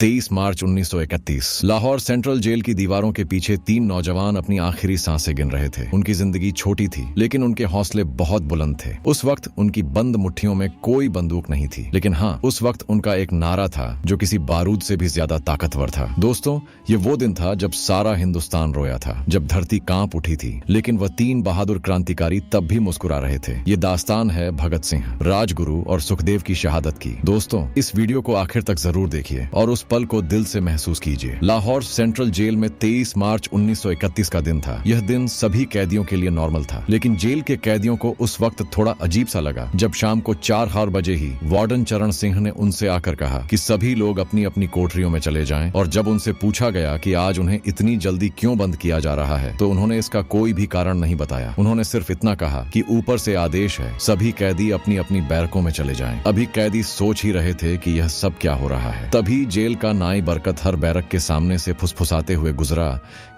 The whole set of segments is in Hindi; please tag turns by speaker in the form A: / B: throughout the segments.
A: 23 मार्च 1931 लाहौर सेंट्रल जेल की दीवारों के पीछे 3 नौजवान अपनी आखिरी सांसें गिन रहे थे। उनकी जिंदगी छोटी थी, लेकिन उनके हौसले बहुत बुलंद थे। उस वक्त उनकी बंद मुट्ठियों में कोई बंदूक नहीं थी, लेकिन हाँ, उस वक्त उनका एक नारा था जो किसी बारूद से भी ज्यादा ताकतवर था। दोस्तों, ये वो दिन था जब सारा हिंदुस्तान रोया था, जब धरती कांप उठी थी, लेकिन वह 3 बहादुर क्रांतिकारी तब भी मुस्कुरा रहे थे। ये दास्तान है भगत सिंह, राजगुरु और सुखदेव की शहादत की। दोस्तों, इस वीडियो को आखिर तक जरूर देखिए और उस पल को दिल से महसूस कीजिए। लाहौर सेंट्रल जेल में 23 मार्च 1931 का दिन था। यह दिन सभी कैदियों के लिए नॉर्मल था, लेकिन जेल के कैदियों को उस वक्त थोड़ा अजीब सा लगा जब शाम को 4 बजे ही वार्डन चरण सिंह ने उनसे आकर कहा कि सभी लोग अपनी अपनी कोठरियों में चले जाएं। और जब उनसे पूछा गया कि आज उन्हें इतनी जल्दी क्यों बंद किया जा रहा है, तो उन्होंने इसका कोई भी कारण नहीं बताया। उन्होंने सिर्फ इतना कहा कि ऊपर से आदेश है, सभी कैदी अपनी अपनी बैरकों में चले जाएं। अभी कैदी सोच ही रहे थे कि यह सब क्या हो रहा है। तभी जेल का नाई बरकत हर बैरक के सामने से फुसफुसाते हुए गुजरा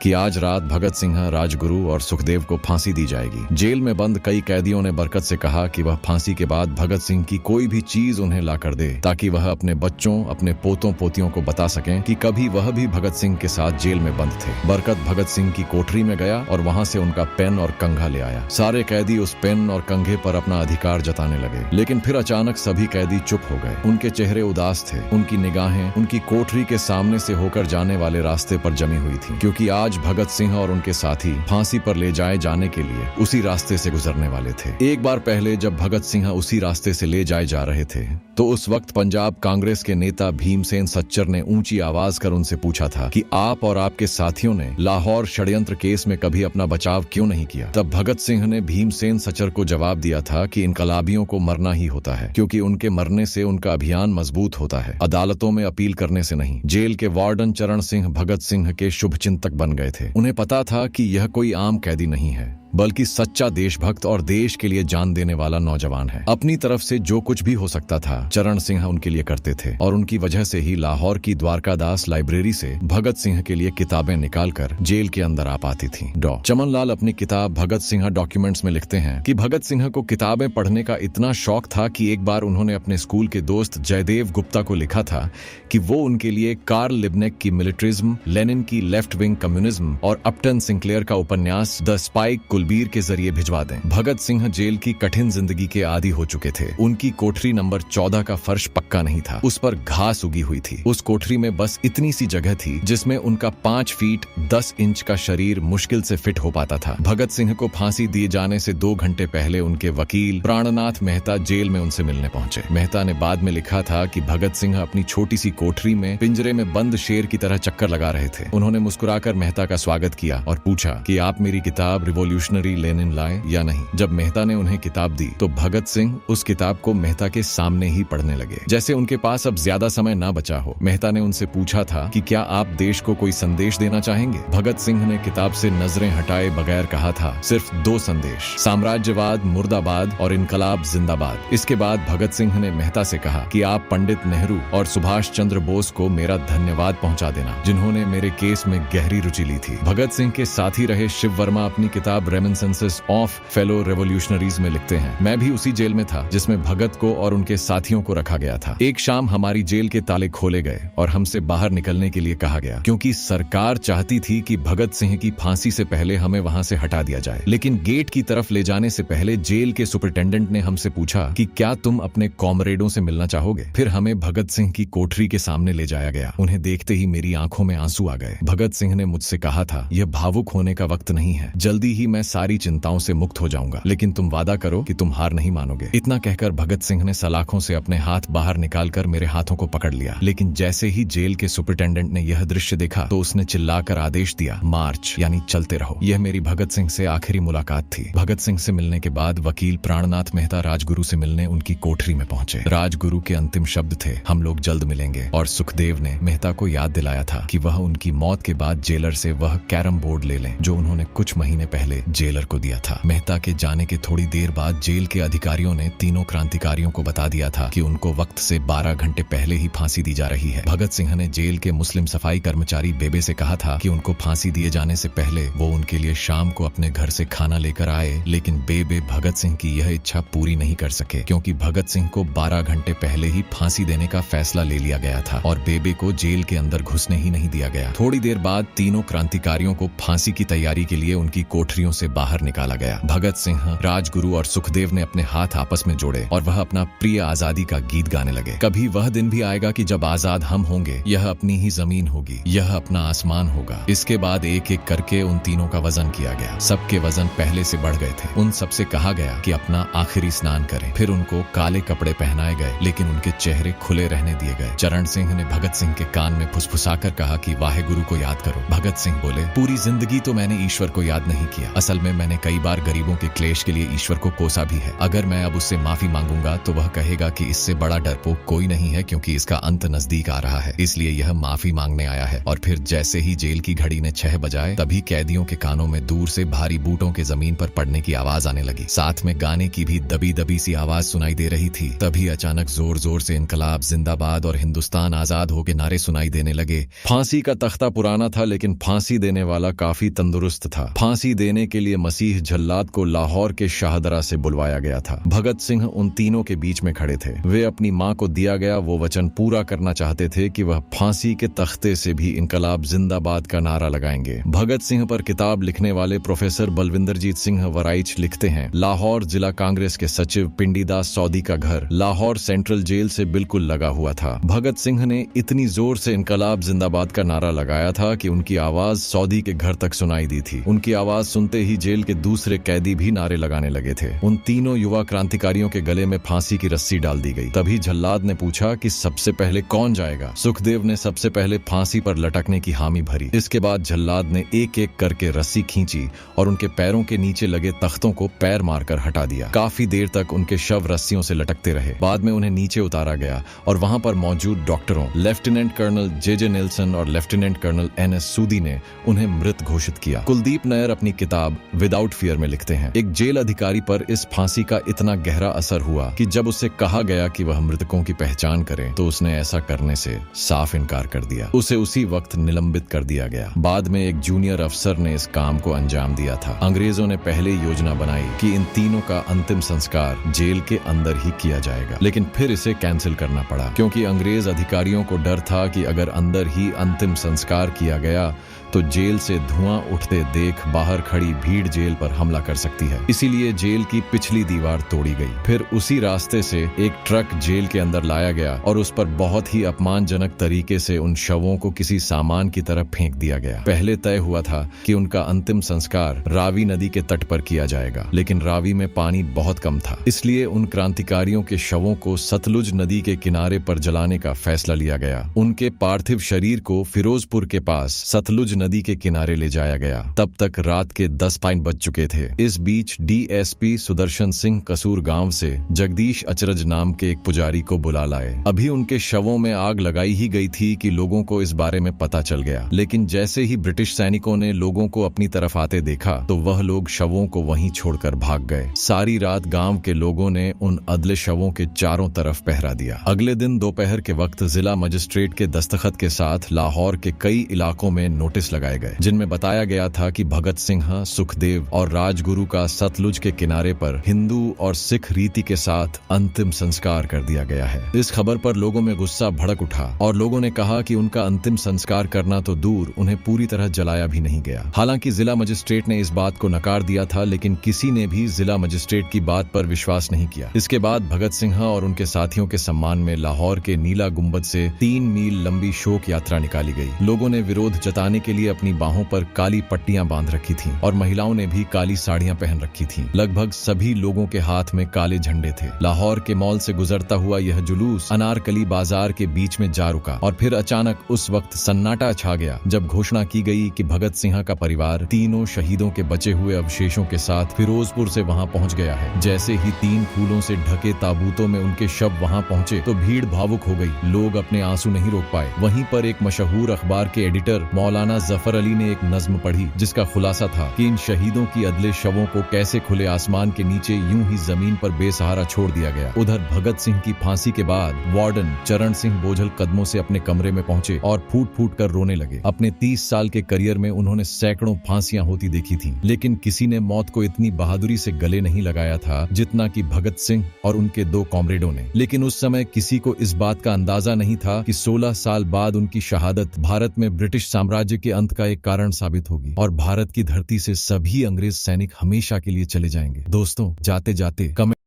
A: कि आज रात भगत सिंह, राजगुरु और सुखदेव को फांसी दी जाएगी। जेल में बंद कई कैदियों ने बरकत से कहा कि वह फांसी के बाद भगत सिंह की कोई भी चीज उन्हें ला कर दे, ताकि वह अपने बच्चों, अपने पोतों पोतियों को बता सकें कि कभी वह भी भगत सिंह के साथ जेल में बंद थे। बरकत भगत सिंह की कोठरी में गया और वहां से उनका पेन और कंघा ले आया। सारे कैदी उस पेन और कंघे पर अपना अधिकार जताने लगे, लेकिन फिर अचानक सभी कैदी चुप हो गए। उनके चेहरे उदास थे, उनकी निगाहें उनकी कोठरी के सामने से होकर जाने वाले रास्ते पर जमी हुई थी, क्योंकि आज भगत सिंह और उनके साथी फांसी पर ले जाए जाने के लिए उसी रास्ते से गुजरने वाले थे। एक बार पहले जब भगत सिंह उसी रास्ते से ले जाए जा रहे थे, तो उस वक्त पंजाब कांग्रेस के नेता भीमसेन सच्चर ने ऊंची आवाज कर उनसे पूछा था कि आप और आपके साथियों ने लाहौर षड्यंत्र केस में कभी अपना बचाव क्यों नहीं किया। तब भगत सिंह ने भीमसेन सच्चर को जवाब दिया था कि इनकलाबियों को मरना ही होता है, क्योंकि उनके मरने से उनका अभियान मजबूत होता है, अदालतों में अपील करने से नहीं। जेल के वार्डन चरण सिंह भगत सिंह के शुभचिंतक बन गए थे। उन्हें पता था कि यह कोई आम कैदी नहीं है, बल्कि सच्चा देशभक्त और देश के लिए जान देने वाला नौजवान है। अपनी तरफ से जो कुछ भी हो सकता था, चरण सिंह उनके लिए करते थे, और उनकी वजह से ही लाहौर की द्वारकादास लाइब्रेरी से भगत सिंह के लिए किताबें निकालकर जेल के अंदर आ पाती थी। डॉ चमन लाल अपनी किताब भगत सिंह डॉक्यूमेंट्स में लिखते हैं कि भगत सिंह को किताबें पढ़ने का इतना शौक था कि एक बार उन्होंने अपने स्कूल के दोस्त जयदेव गुप्ता को लिखा था कि वो उनके लिए कार्ल लिबनेक की मिलिट्रिज्म, लेनिन की लेफ्ट विंग कम्युनिज्म और अपटन सिंक्लेयर का उपन्यास द स्पाइक कुलबीर के जरिए भिजवा दें। भगत सिंह जेल की कठिन जिंदगी के आदी हो चुके थे। उनकी कोठरी नंबर 14 का फर्श पक्का नहीं था, उस पर घास उगी हुई थी। उस कोठरी में बस इतनी सी जगह थी जिसमें उनका 5 फीट 10 इंच का शरीर मुश्किल से फिट हो पाता था। भगत सिंह को फांसी दिए जाने से 2 घंटे पहले उनके वकील प्राणनाथ मेहता जेल में उनसे मिलने पहुंचे। मेहता ने बाद में लिखा था कि भगत सिंह अपनी छोटी सी कोठरी में पिंजरे में बंद शेर की तरह चक्कर लगा रहे थे। उन्होंने मुस्कुराकर मेहता का स्वागत किया और पूछा कि आप मेरी किताब रिवॉल्यूशनरी लेनिन लाए या नहीं। जब मेहता ने उन्हें किताब दी तो भगत सिंह उस किताब को मेहता के सामने ही पढ़ने लगे, जैसे उनके पास अब ज्यादा समय ना बचा हो। मेहता ने उनसे पूछा था कि क्या आप देश को कोई संदेश देना चाहेंगे। भगत सिंह ने किताब से नजरें हटाए बगैर कहा था, सिर्फ 2 संदेश, साम्राज्यवाद मुर्दाबाद और इनकलाब जिंदाबाद। इसके बाद भगत सिंह ने मेहता से कहा कि आप पंडित नेहरू और सुभाष चंद्र बोस को मेरा धन्यवाद पहुंचा देना, जिन्होंने मेरे केस में गहरी रुचि ली थी। भगत सिंह के साथी रहे शिव वर्मा अपनी किताब रेमिनिसेंसेस ऑफ फेलो रेवोल्यूशनरीज में लिखते हैं, मैं भी उसी जेल में था जिसमें भगत को और उनके साथियों को रखा गया था। एक शाम हमारी जेल के ताले खोले गए और हमसे बाहर निकलने के लिए कहा गया, क्योंकि सरकार चाहती थी कि भगत सिंह की फांसी से पहले हमें वहां से हटा दिया जाए। लेकिन गेट की तरफ ले जाने से पहले जेल के सुपरिटेंडेंट ने हमसे पूछा कि क्या तुम अपने कॉमरेडों से मिलना चाहोगे। फिर हमें भगत सिंह की कोठरी के सामने ले जाया गया। उन्हें देखते ही मेरी आंखों में आंसू आ गए। भगत सिंह ने मुझसे कहा था, यह भावुक होने का वक्त नहीं है, जल्दी ही मैं सारी चिंताओं से मुक्त हो जाऊंगा, लेकिन तुम वादा करो कि तुम हार नहीं मानोगे। इतना कहकर भगत सिंह ने सलाखों से अपने हाथ बाहर निकालकर मेरे हाथों को पकड़ लिया। लेकिन जैसे ही जेल के सुपरिटेंडेंट ने यह दृश्य देखा तो उसने चिल्लाकर आदेश दिया, मार्च, यानी चलते रहो। यह मेरी भगत सिंह से आखिरी मुलाकात थी। भगत सिंह से मिलने के बाद वकील प्राणनाथ मेहता राजगुरु से मिलने उनकी कोठरी में पहुंचे। राजगुरु के अंतिम शब्द थे, हम लोग जल्द मिलेंगे। और सुखदेव ने मेहता को याद दिलाया था कि वह उनकी मौत के बाद जेलर से वह कैरम बोर्ड ले लें जो उन्होंने कुछ महीने पहले जेलर को दिया था। मेहता के जाने के थोड़ी देर बाद जेल के अधिकारियों ने तीनों क्रांतिकारियों को बता दिया था कि उनको वक्त से 12 घंटे पहले ही फांसी दी जा रही है। भगत सिंह ने जेल के मुस्लिम सफाई कर्मचारी बेबे से कहा था कि उनको फांसी दिए जाने से पहले वो उनके लिए शाम को अपने घर से खाना लेकर आए, लेकिन बेबे भगत सिंह की यह इच्छा पूरी नहीं कर सके क्योंकि भगत सिंह को 12 घंटे पहले ही फांसी देने का फैसला ले लिया गया था और बेबे को जेल के अंदर घुसने ही नहीं दिया गया। थोड़ी देर बाद तीनों क्रांतिकारियों को फांसी की तैयारी के लिए उनकी कोठरियों से बाहर निकाला गया। भगत सिंह, राजगुरु और सुखदेव ने अपने हाथ आपस में जोड़े और वह अपना प्रिय आजादी का गीत गाने लगे। कभी वह दिन भी आएगा कि जब आजाद हम होंगे, यह अपनी ही जमीन होगी, यह अपना आसमान होगा। इसके बाद एक एक करके उन तीनों का वजन किया गया। सबके वजन पहले से बढ़ गए थे। उन सबसे कहा गया कि अपना आखिरी स्नान करें। फिर उनको काले कपड़े पहनाए गए, लेकिन उनके चेहरे खुले रहने दिए गए। चरण सिंह ने भगत सिंह के कान में फुसफुसाकर कहा कि वाहे गुरु को याद करो। भगत सिंह बोले, पूरी जिंदगी तो मैंने ईश्वर को याद नहीं किया। असल में मैंने कई बार गरीबों के क्लेश के लिए ईश्वर को कोसा भी है। अगर मैं अब उससे माफी मांगूंगा तो वह कहेगा कि इससे बड़ा डरपोक कोई नहीं है क्योंकि इसका अंत नजदीक आ रहा है, इसलिए यह माफी मांगने आया है। और फिर जैसे ही जेल की घड़ी ने 6 बजाए, तभी कैदियों के कानों में दूर से भारी बूटों के जमीन पर पड़ने की आवाज आने लगी। साथ में गाने की भी दबी दबी सी आवाज सुनाई दे रही थी। तभी अचानक जोर जोर से इनकलाब जिंदाबाद और हिंदुस्तान आजाद हो के नारे सुनाई देने लगे। फांसी का तख्ता पुराना था, लेकिन फांसी देने वाला काफी तंदुरुस्त था। फांसी देने के लिए मसीह जल्लाद को लाहौर के शाहदरा से बुलवाया गया था। भगत सिंह उन तीनों के बीच में खड़े थे। वे अपनी मां को दिया गया वो वचन पूरा करना चाहते थे कि वह फांसी के तख्ते से भी इनकलाब जिंदाबाद का नारा लगाएंगे। भगत सिंह पर किताब लिखने वाले प्रोफेसर बलविंदरजीत सिंह वराइच लिखते हैं, लाहौर जिला कांग्रेस के सचिव पिंडीदास सौदी का घर लाहौर सेंट्रल जेल से बिल्कुल लगा हुआ था। भगत सिंह ने इतनी जोर से इनकलाब जिंदाबाद का नारा लगाया था कि उनकी आवाज सौदी के घर तक सुनाई दी थी। उनकी आवाज सुनते ही जेल के दूसरे कैदी भी नारे लगाने लगे थे। उन तीनों युवा क्रांतिकारियों के गले में फांसी की रस्सी डाल दी गई। तभी जल्लाद ने पूछा कि सबसे पहले कौन जाएगा। सुखदेव ने सबसे पहले फांसी पर लटकने की हामी भरी। इसके बाद जल्लाद ने एक एक करके रस्सी खींची और उनके पैरों के नीचे लगे तख्तों को पैर मारकर हटा दिया। काफी देर तक उनके शव रस्सियों से लटकते रहे। बाद में उन्हें नीचे उतारा गया और वहां पर मौजूद डॉक्टरों लेफ्टिनेंट कर्नल जे नेल्सन और लेफ्टिनेंट कर्नल NS सूदी ने उन्हें मृत घोषित किया। कुलदीप नैयर अपनी किताब विदाउट फियर में लिखते हैं, एक जेल अधिकारी पर इस फांसी का इतना गहरा असर हुआ कि जब उससे कहा गया कि वह मृतकों की पहचान करे तो उसने ऐसा करने से साफ इनकार कर दिया। उसे उसी वक्त निलंबित कर दिया गया। बाद में एक जूनियर अफसर ने इस काम को अंजाम दिया था। अंग्रेजों ने पहले योजना बनाई कि इन तीनों का अंतिम संस्कार जेल के अंदर ही किया जाएगा, लेकिन फिर इसे कैंसिल करना पड़ा क्योंकि अंग्रेज अधिकारियों को डर था कि अगर अंदर ही अंतिम संस्कार किया गया तो जेल से धुआं उठते देख बाहर खड़ी भीड़ जेल पर हमला कर सकती है। इसीलिए जेल की पिछली दीवार तोड़ी गई। फिर उसी रास्ते से एक ट्रक जेल के अंदर लाया गया और उस पर बहुत ही अपमानजनक तरीके से उन शवों को किसी सामान की तरफ फेंक दिया गया। पहले तय हुआ था कि उनका अंतिम संस्कार रावी नदी के तट पर किया जाएगा, लेकिन रावी में पानी बहुत कम था, इसलिए उन क्रांतिकारियों के शवों को सतलुज नदी के किनारे पर जलाने का फैसला लिया गया। उनके पार्थिव शरीर को फिरोजपुर के पास सतलुज नदी के किनारे ले जाया गया। तब तक रात के 10 बज चुके थे। इस बीच DSP सुदर्शन सिंह कसूर गांव से जगदीश अचरज नाम के एक पुजारी को बुला लाए। अभी उनके शवों में आग लगाई ही गई थी कि लोगों को इस बारे में पता चल गया, लेकिन जैसे ही ब्रिटिश सैनिकों ने लोगों को अपनी तरफ आते देखा तो वह लोग शवों को वहीं छोड़कर भाग गए। सारी रात गांव के लोगों ने उन अदले शवों के चारों तरफ पहरा दिया। अगले दिन दोपहर के वक्त जिला मजिस्ट्रेट के दस्तखत के साथ लाहौर के कई इलाकों में नोटिस लगाए गए, जिनमें बताया गया था कि भगत सिंह, सुखदेव और राजगुरु का सतलुज के किनारे पर हिंदू और सिख रीति के साथ अंतिम संस्कार कर दिया गया है। इस खबर पर लोगों में गुस्सा भड़क उठा और लोगों ने कहा कि उनका अंतिम संस्कार करना तो दूर, उन्हें पूरी तरह जलाया भी नहीं गया। हालांकि जिला मजिस्ट्रेट ने इस बात को नकार दिया था, लेकिन किसी ने भी जिला मजिस्ट्रेट की बात पर विश्वास नहीं किया। इसके बाद भगत सिंह और उनके साथियों के सम्मान में लाहौर के नीला गुंबद से 3 मील लंबी शोक यात्रा निकाली गई। लोगों ने विरोध जताने के लिए अपनी बाहों पर काली पट्टियां बांध रखी थीं और महिलाओं ने भी काली साड़ियां पहन रखी थीं। लगभग सभी लोगों के हाथ में काले झंडे थे। लाहौर के मॉल से गुजरता हुआ यह जुलूस अनारकली बाजार के बीच में जा रुका और फिर अचानक उस वक्त सन्नाटा छा गया जब घोषणा की गई कि भगत सिंह का परिवार तीनों शहीदों के बचे हुए अवशेषों के साथ फिरोजपुर से वहां पहुंच गया है। जैसे ही 3 फूलों से ढके ताबूतों में उनके शव वहां पहुंचे तो भीड़ भावुक हो गई। लोग अपने आंसू नहीं रोक पाए। वहीं पर एक मशहूर अखबार के एडिटर मौलाना जफर अली ने एक नज्म पढ़ी जिसका खुलासा था कि इन शहीदों की अदले शवों को कैसे खुले आसमान के नीचे यूं ही जमीन पर बेसहारा छोड़ दिया गया। उधर भगत सिंह की फांसी के बाद वार्डन चरण सिंह बोझल कदमों से अपने कमरे में पहुंचे और फूट फूट कर रोने लगे। अपने 30 साल के करियर में उन्होंने सैकड़ों फांसियां होती देखी थी, लेकिन किसी ने मौत को इतनी बहादुरी से गले नहीं लगाया था जितना कि भगत सिंह और उनके 2 कॉमरेडों ने। लेकिन उस समय किसी को इस बात का अंदाजा नहीं था कि 16 साल बाद उनकी शहादत भारत में ब्रिटिश साम्राज्य के अंत का एक कारण साबित होगी और भारत की धरती से सभी अंग्रेज सैनिक हमेशा के लिए चले जाएंगे। दोस्तों, जाते जाते कमेंट